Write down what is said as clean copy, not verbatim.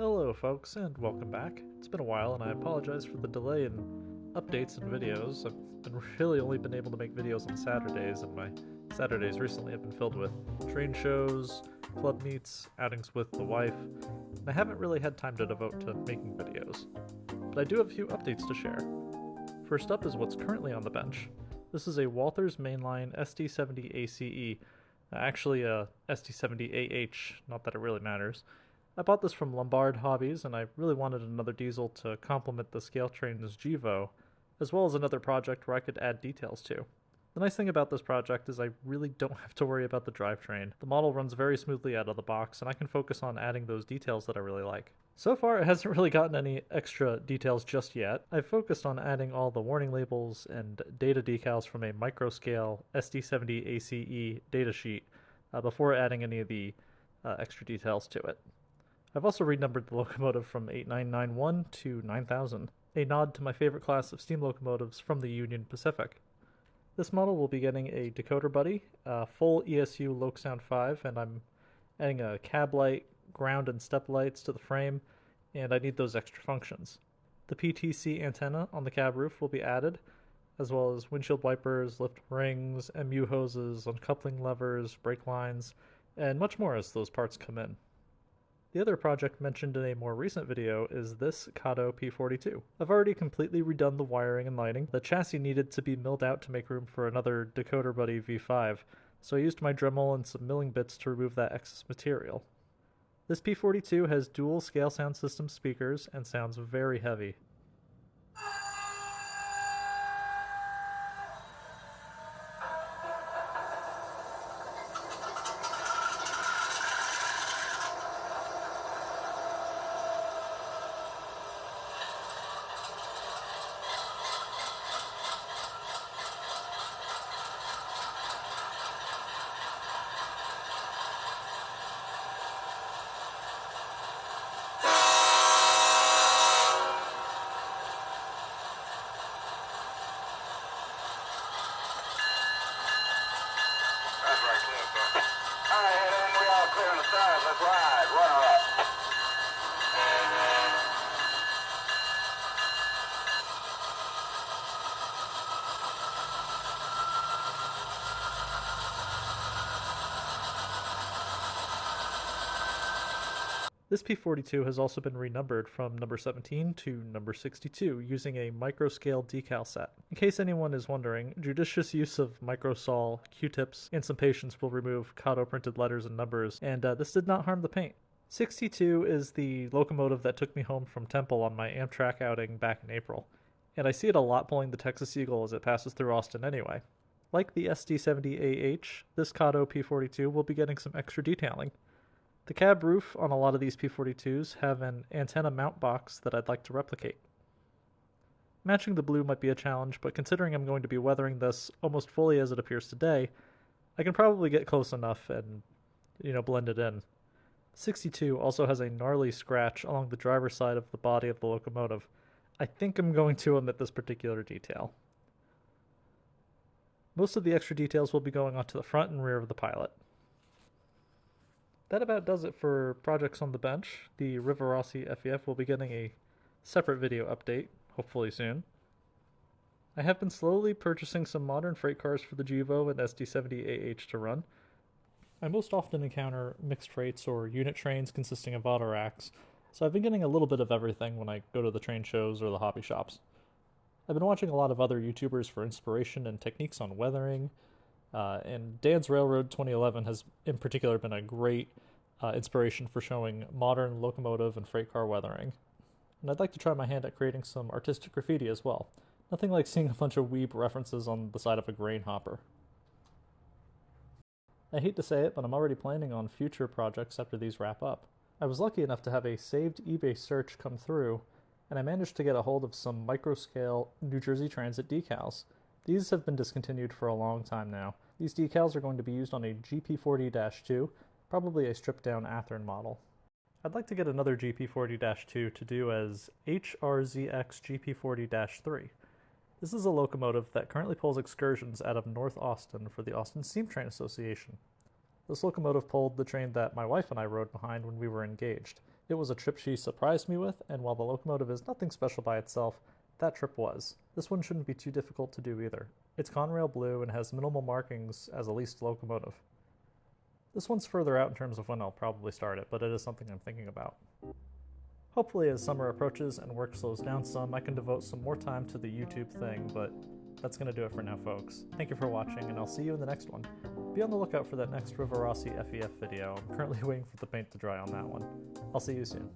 Hello folks, and welcome back. It's been a while, and I apologize for the delay in updates and videos. I've really only been able to make videos on Saturdays, and my Saturdays recently have been filled with train shows, club meets, outings with the wife, and I haven't really had time to devote to making videos. But I do have a few updates to share. First up is what's currently on the bench. This is a Walthers mainline SD70ACe, actually a SD70AH, not that it really matters. I bought this from Lombard Hobbies, and I really wanted another diesel to complement the Scale Train's Gevo, as well as another project where I could add details to. The nice thing about this project is I really don't have to worry about the drivetrain. The model runs very smoothly out of the box, and I can focus on adding those details that I really like. So far, it hasn't really gotten any extra details just yet. I've focused on adding all the warning labels and data decals from a microscale SD70ACe datasheet before adding any of the extra details to it. I've also renumbered the locomotive from 8991 to 9000, a nod to my favorite class of steam locomotives from the Union Pacific. This model will be getting a decoder buddy, a full ESU Loc Sound 5, and I'm adding a cab light, ground and step lights to the frame, and I need those extra functions. The PTC antenna on the cab roof will be added, as well as windshield wipers, lift rings, MU hoses, uncoupling levers, brake lines, and much more as those parts come in. The other project mentioned in a more recent video is this Kato P42. I've already completely redone the wiring and lighting. The chassis needed to be milled out to make room for another Decoder Buddy V5, so I used my Dremel and some milling bits to remove that excess material. This P42 has dual scale sound system speakers and sounds very heavy. Let's ride. Runner up. This P42 has also been renumbered from number 17 to number 62 using a microscale decal set. In case anyone is wondering, judicious use of microsol, Q-tips, and some patience will remove Kato printed letters and numbers, and this did not harm the paint. 62 is the locomotive that took me home from Temple on my Amtrak outing back in April, and I see it a lot pulling the Texas Eagle as it passes through Austin anyway. Like the SD70AH, this Kato P42 will be getting some extra detailing. The cab roof on a lot of these P42s have an antenna mount box that I'd like to replicate. Matching the blue might be a challenge, but considering I'm going to be weathering this almost fully as it appears today, I can probably get close enough and, blend it in. 62 also has a gnarly scratch along the driver's side of the body of the locomotive. I think I'm going to omit this particular detail. Most of the extra details will be going onto the front and rear of the pilot. That about does it for projects on the bench. The Rivarossi FEF will be getting a separate video update, hopefully soon. I have been slowly purchasing some modern freight cars for the Gevo and SD70AH to run. I most often encounter mixed freights or unit trains consisting of auto racks, so I've been getting a little bit of everything when I go to the train shows or the hobby shops. I've been watching a lot of other YouTubers for inspiration and techniques on weathering, and Dan's Railroad 2011 has in particular been a great inspiration for showing modern locomotive and freight car weathering. And I'd like to try my hand at creating some artistic graffiti as well. Nothing like seeing a bunch of weeb references on the side of a grain hopper. I hate to say it, but I'm already planning on future projects after these wrap up. I was lucky enough to have a saved eBay search come through, and I managed to get a hold of some microscale New Jersey Transit decals. These have been discontinued for a long time now. These decals are going to be used on a GP40-2, probably a stripped-down Athearn model. I'd like to get another GP40-2 to do as HRZX GP40-3. This is a locomotive that currently pulls excursions out of North Austin for the Austin Steam Train Association. This locomotive pulled the train that my wife and I rode behind when we were engaged. It was a trip she surprised me with, and while the locomotive is nothing special by itself, that trip was. This one shouldn't be too difficult to do either. It's Conrail blue and has minimal markings as a leased locomotive. This one's further out in terms of when I'll probably start it, but it is something I'm thinking about. Hopefully as summer approaches and work slows down some, I can devote some more time to the YouTube thing, but that's going to do it for now, folks. Thank you for watching, and I'll see you in the next one. Be on the lookout for that next Rivarossi FEF video. I'm currently waiting for the paint to dry on that one. I'll see you soon.